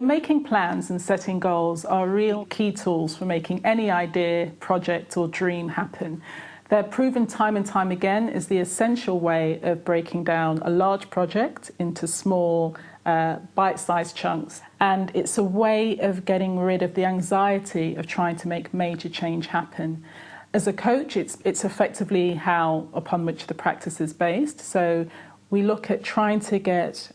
Making plans and setting goals are real key tools for making any idea, project or dream happen. They're proven time and time again as the essential way of breaking down a large project into small, bite-sized chunks. And it's a way of getting rid of the anxiety of trying to make major change happen. As a coach, it's effectively how upon which the practice is based. So we look at trying to get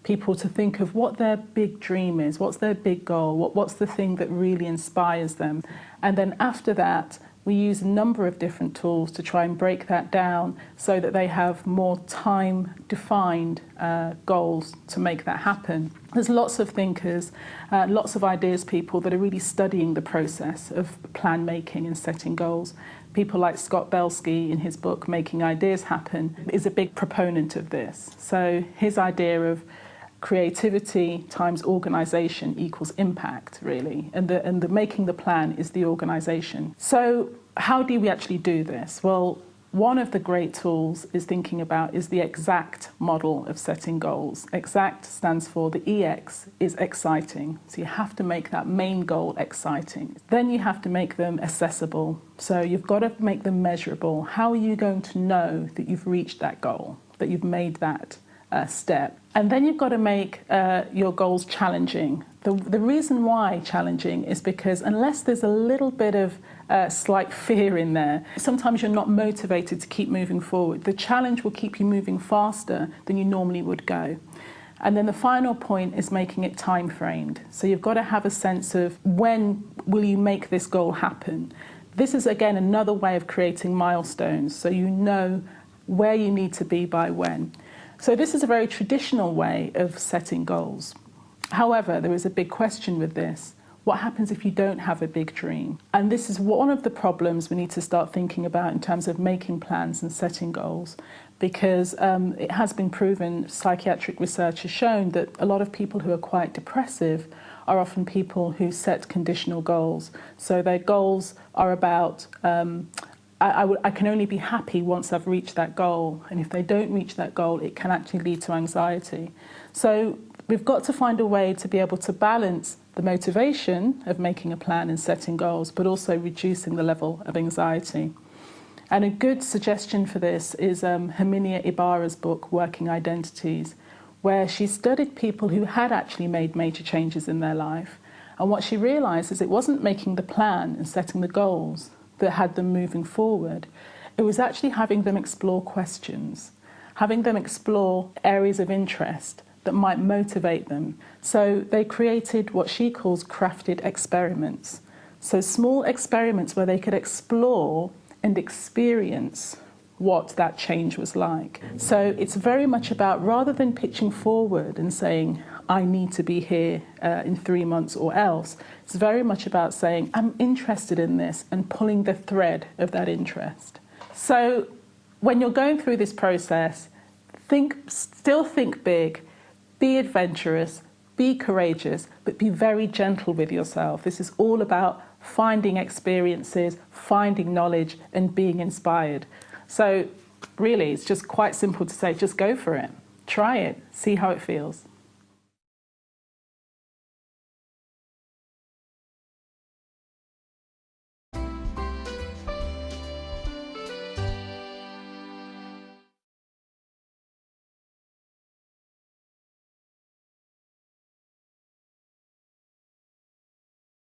people to think of what their big dream is, what's their big goal, what's the thing that really inspires them. And then after that, we use a number of different tools to try and break that down so that they have more time-defined goals to make that happen. There's lots of thinkers, lots of ideas people that are really studying the process of plan making and setting goals. People like Scott Belsky in his book Making Ideas Happen is a big proponent of this. So his idea of creativity times organisation equals impact, really, and the making the plan is the organisation. So how do we actually do this? Well, one of the great tools is the exact model of setting goals. Exact stands for the EX is exciting. So you have to make that main goal exciting. Then you have to make them accessible. So you've got to make them measurable. How are you going to know that you've reached that goal, that you've made that step? And then you've got to make your goals challenging. The reason why challenging is because unless there's a little bit of slight fear in there, sometimes you're not motivated to keep moving forward. The challenge will keep you moving faster than you normally would go. And then the final point is making it time framed. So you've got to have a sense of when will you make this goal happen. This is again another way of creating milestones, so you know where you need to be by when. So this is a very traditional way of setting goals. However, there is a big question with this. What happens if you don't have a big dream? And this is one of the problems we need to start thinking about in terms of making plans and setting goals, because it has been proven, psychiatric research has shown that a lot of people who are quite depressive are often people who set conditional goals. So their goals are about I can only be happy once I've reached that goal, and if they don't reach that goal, it can actually lead to anxiety. So we've got to find a way to be able to balance the motivation of making a plan and setting goals, but also reducing the level of anxiety. And a good suggestion for this is Herminia Ibarra's book, Working Identities, where she studied people who had actually made major changes in their life. And what she realised is it wasn't making the plan and setting the goals that had them moving forward. It was actually having them explore questions, having them explore areas of interest that might motivate them. So they created what she calls crafted experiments. So small experiments where they could explore and experience what that change was like. So it's very much about, rather than pitching forward and saying, I need to be here in 3 months or else, it's very much about saying, I'm interested in this, and pulling the thread of that interest. So when you're going through this process, still think big, be adventurous, be courageous, but be very gentle with yourself. This is all about finding experiences, finding knowledge, and being inspired. So really, it's just quite simple to say, just go for it. Try it, see how it feels.